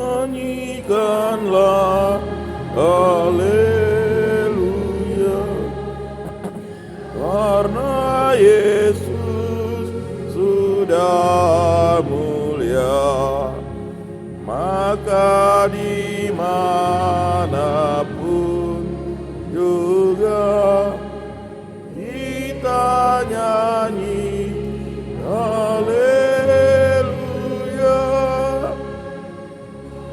Nyanyikanlah haleluya, karena Yesus sudah mulia, maka dimanapun juga kita nyanyi haleluya.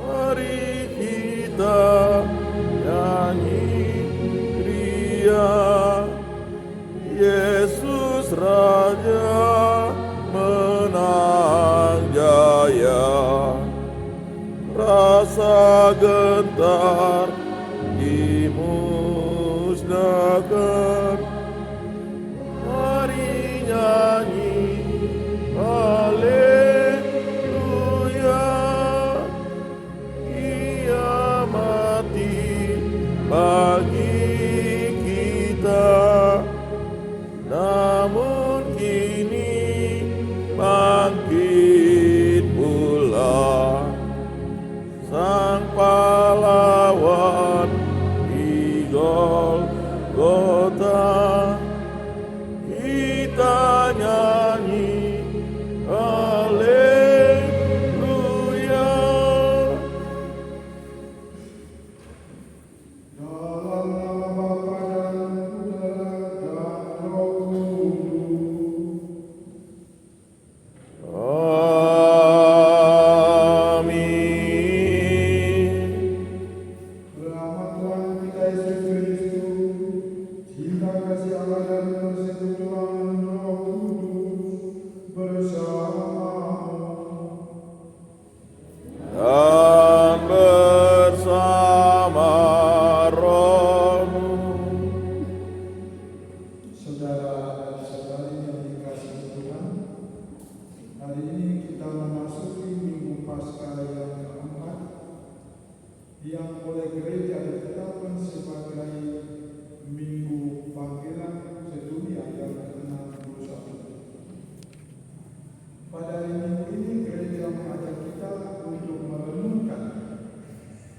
Mari kita nyanyi ria, Yesus Raja menang jaya. Rasa gentar dimusnahkan, mari nyanyi haleluya. Ia mati bagi kita, namun kini bangkit pula. Sang pahlawan di Golgota, kita nyanyi haleluya. Dalam nama Bapa dan Putra dan Roh Kudus. Amin. Rahmat Tuhan kita Yesus Kristus, cinta kasih Allah dan persekutuan Roh Kudus bersama-mu. Dan bersama rohmu. Saudara dan saudari yang dikasihi Tuhan, hari ini kita memasuki Minggu Paskah yang keempat, yang oleh gereja ditetapkan sebagai Minggu Panggilan Sedunia yang ke-61. Pada hari Minggu ini gereja mengajak kita untuk merenungkan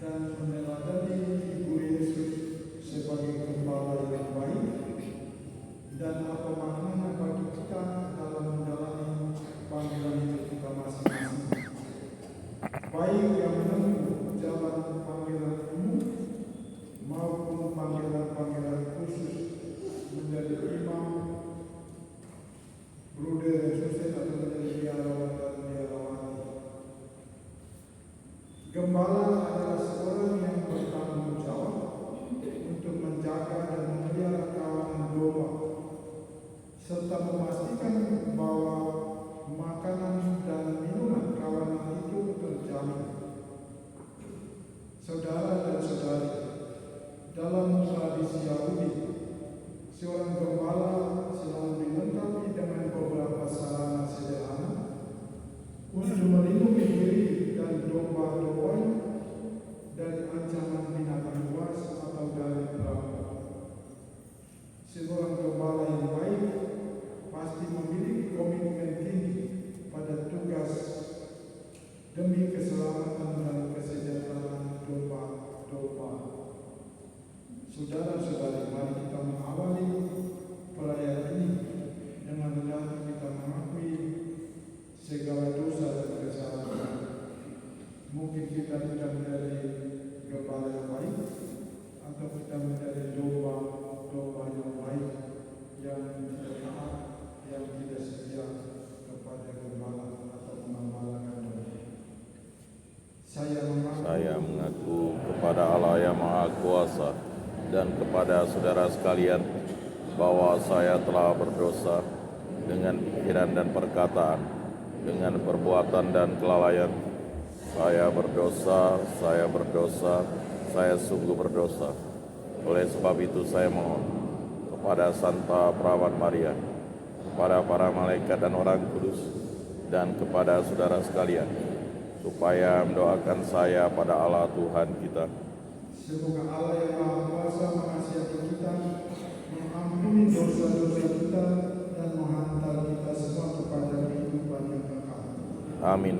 dan meneladani figur Yesus sebagai gembala yang baik, dan apa maknanya bagi kita dalam menjalani panggilan hidup kita masing-masing, baik yang menempuh jalan panggilan umum maupun panggilan-panggilan khusus menjadi imam, bruder Yesus atau menjadi biarawan dan biarawati. Gembala adalah seorang yang bertanggung jawab untuk menjaga dan memelihara kawanan domba, serta memastikan bahwa makanan dan minuman kawanan itu terjamin. Saudara dan saudari, dalam tradisi Yahudi, seorang gembala selalu dilengkapi dengan beberapa sarana sederhana untuk melindungi diri dan domba-dombanya dari ancaman binatang buas atau dari perampok. Seorang gembala yang baik pasti memiliki komitmen tinggi pada tugas demi keselamatan dan kesejahteraan domba-domba. Saudara-saudari, mari kita mengawali perayaan ini dengan rendah kita mengakui segala dosa dan kesalahan. Mungkin kita tidak menjadi gembala yang baik, atau kita menjadi domba yang baik, yang tidak taat, yang tidak setia kepada gembala atau mengembalakan domba. Saya mengaku kepada Allah yang Maha Kuasa dan kepada saudara sekalian bahwa saya telah berdosa dengan pikiran dan perkataan, dengan perbuatan dan kelalaian. Saya berdosa, saya sungguh berdosa. Oleh sebab itu saya mohon kepada Santa Perawan Maria, kepada para malaikat dan orang kudus, dan kepada saudara sekalian, supaya mendoakan saya pada Allah Tuhan kita. Semoga Allah yang Maha Kuasa mengasihi kita, mengampuni dosa-dosa kita, dan menghantar kita semua kepada kehidupan yang kekal. Amin.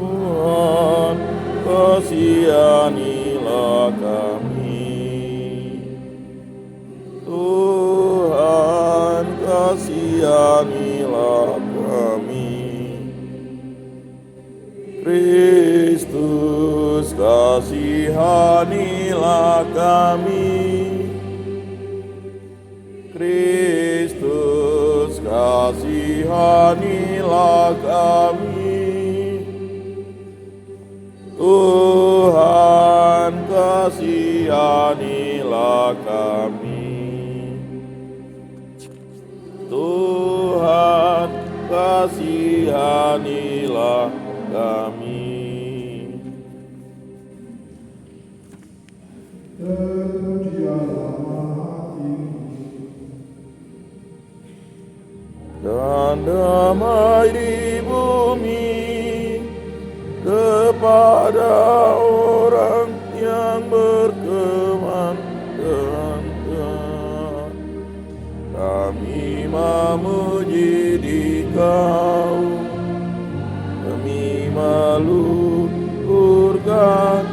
Tuhan, kasihanilah kami. Tuhan, kasihanilah kami. Kristus, kasihanilah kami. Kristus, kasihanilah kami. Tuhan, kasihanilah kami. Tuhan, kasihanilah kami. Terpujilah hatimu. Dan damai di bumi kepada orang yang berkenan dengan Kau. Kami memuji Dikau, kami meluhurkan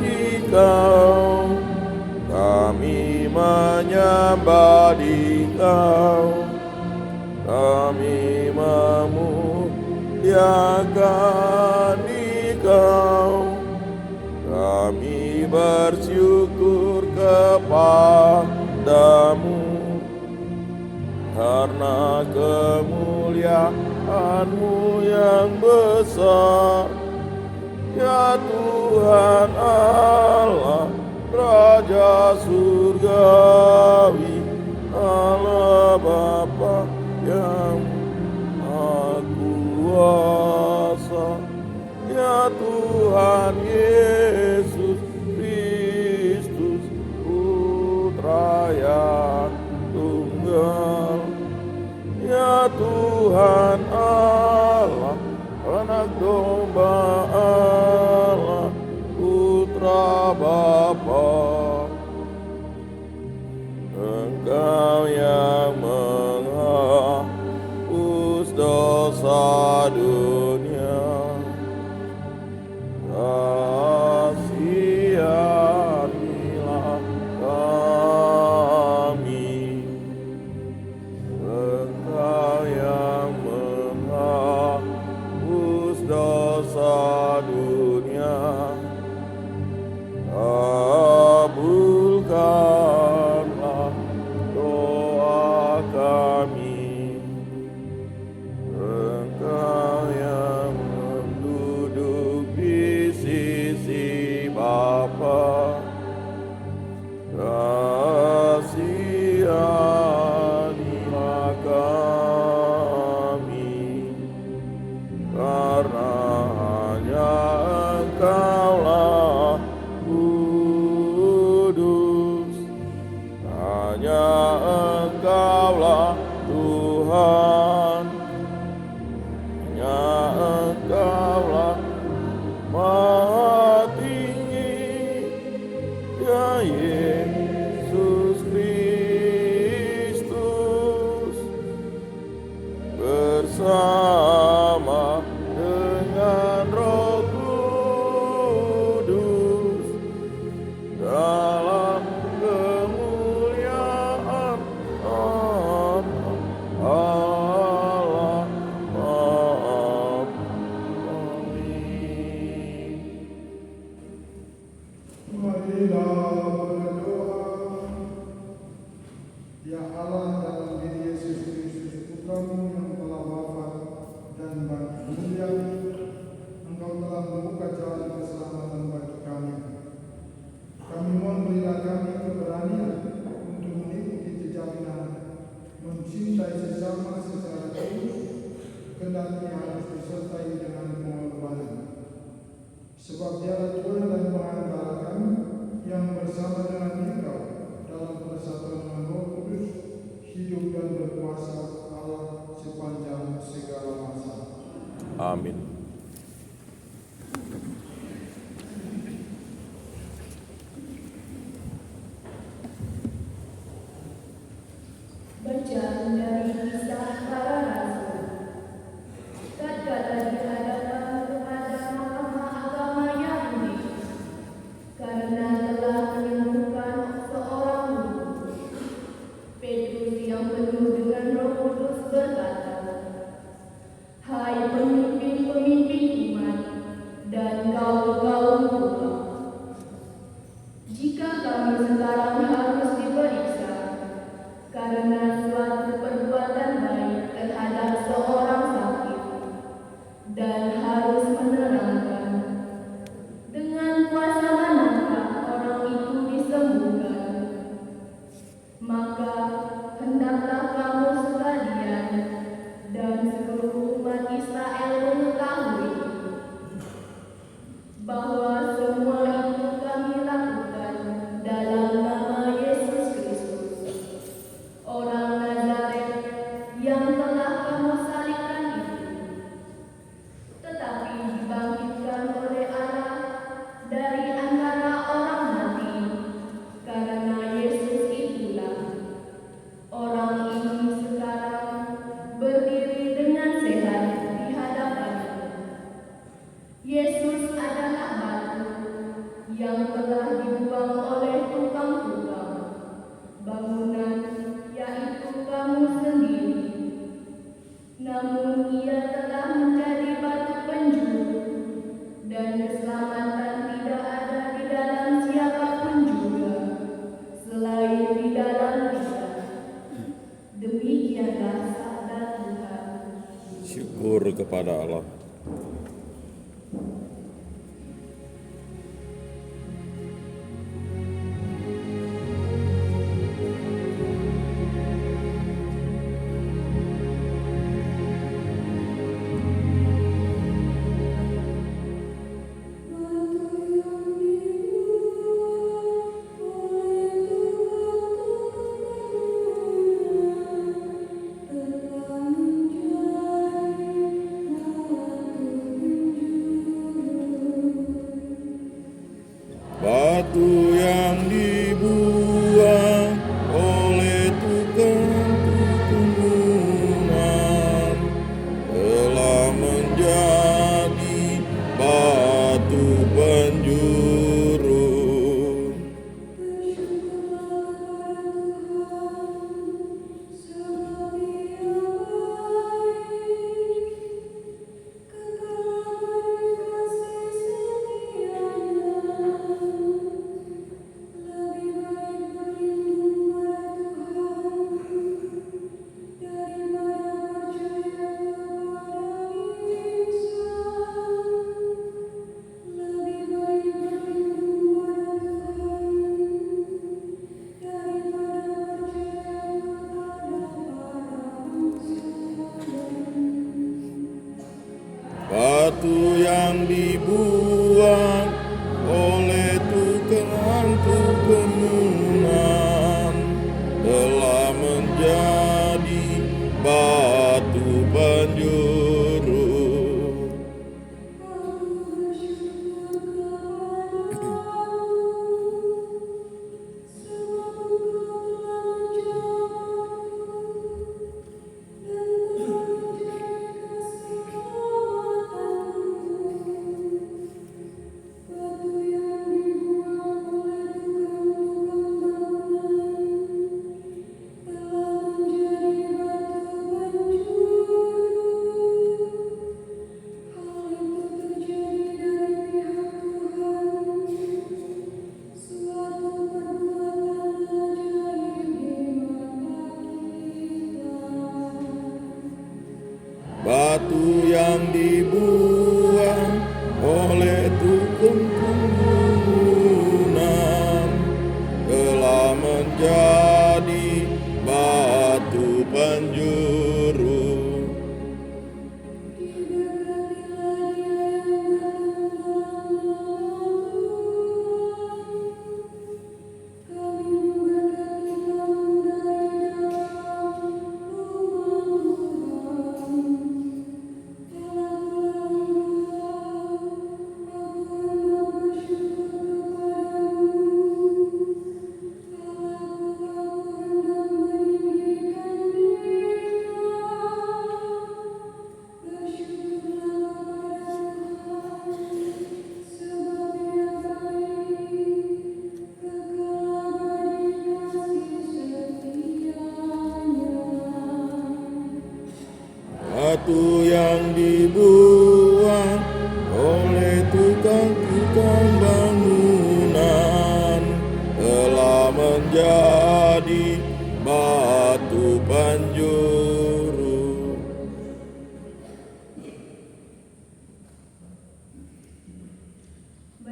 Dikau, kami menyembah Dikau, kami memuliakan Dikau, kami bersyukur kepadamu karena kemuliaan-Mu yang besar, ya Tuhan Allah, Raja surgawi, Allah Bapa yang Maha Kuasa, ya Tuhan Yesus Kristus, Putra yang tunggal, ya Tuhan Allah, Anak Domba Allah, Putra Bapa. Engkau yang menghapus dosa dunia, kasihanilah kami. Engkau yang menghapus dosa dunia, kabulkanlah doa kami. Engkau yang menduduk di sisi Bapa, kasihanilah kami, karena hanya Engkaulah kudus, hanya Engkaulah Tuhan, hanya Engkaulah Maha Tinggi, ya Yesus Kristus, bersama dengan Roh Kudus, dalam kemuliaan Allah Bapa. Marilah berdoa. Ya Allah, dalam diri Yesus Kristus Putra-Mu yang telah wafat dan bangkit mulia, Engkau telah membuka jalan keselamatan bagi kami. Kami mohon berilah kami keberanian untuk mengikuti jejak-Nya, mencintai sesama secara tulus, kendati harus disertai dengan pengorbanan. Sebab Dialah Tuhan dan Pengantara kami yang bersama dengan Engkau dalam persatuan dengan Roh Kudus, hidup dan berkuasa Allah sepanjang segala masa. Amin. Bacaan dari Kisah Para Rasul. Tatkala dihadapkan kepada Mahkamah Agama Yahudi karena telah menyembuhkan seorang guru, Petrus yang penuh dengan Roh Kudus berkata, "Hai pemimpin-pemimpin umat dan kaum-kaum tua, jika kami sekarang harus diperiksa karena suatu perbuatan baik terhadap seorang sakit dan harus menerangkan dengan kuasa manakah orang itu disembuhkan, maka hendaklah kamu sekalian dan seluruh umat Israel mengetahui bahwa semua itu kami lakukan dalam nama Yesus Kristus, orang Nazaret yang telah kamu salibkan itu, tetapi dibangkitkan oleh Allah dari antara orang mati. Karena Yesus itulah orang ini sekarang berdiri dengan sehat di hadapanmu. Yesus adalah batu yang telah dibuang oleh tukang-tukang bangunan, yaitu kamu sendiri. Namun ia telah menjadi batu penjuru, dan keselamatan tidak ada di dalam siapapun juga selain di dalam Dia. Demikianlah sabda Tuhan. Syukur kepada Allah. Batu yang dibuang oleh tukang pembunuhan telah menjadi batu penjuru.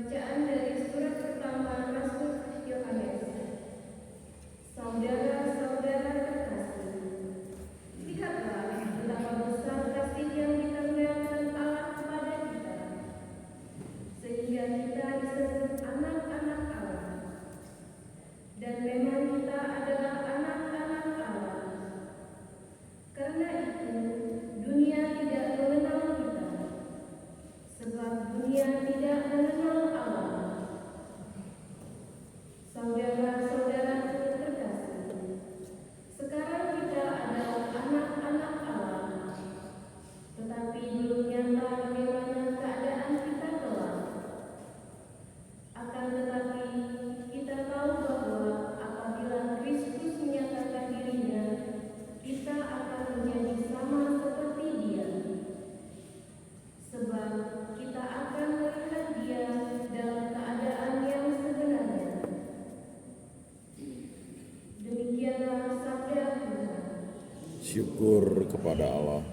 Bacaan dari surat pertama Rasul Yohanes. Saudara-saudara terkasih, lihatlah betapa besar kasih yang dikaruniakan Allah kepada kita, sehingga kita disebut anak-anak Allah. Dan memang kita adalah anak-anak Allah. Karena itu, dunia tidak mengenal kita, sebab dunia tidak mengenal Allah. Saudara-saudaraku terkasih, sekarang kita adalah anak-anak Allah, tetapi belum nyata bagaimana keadaan kita kelak. Akan tetapi kita tahu bahwa apabila Kristus menyatakan dirinya, kita akan menjadi sama seperti Dia, sebab kita akan melihat Dia dalam keadaan yang sebenarnya. Demikianlah sabda Tuhan. Syukur kepada Allah.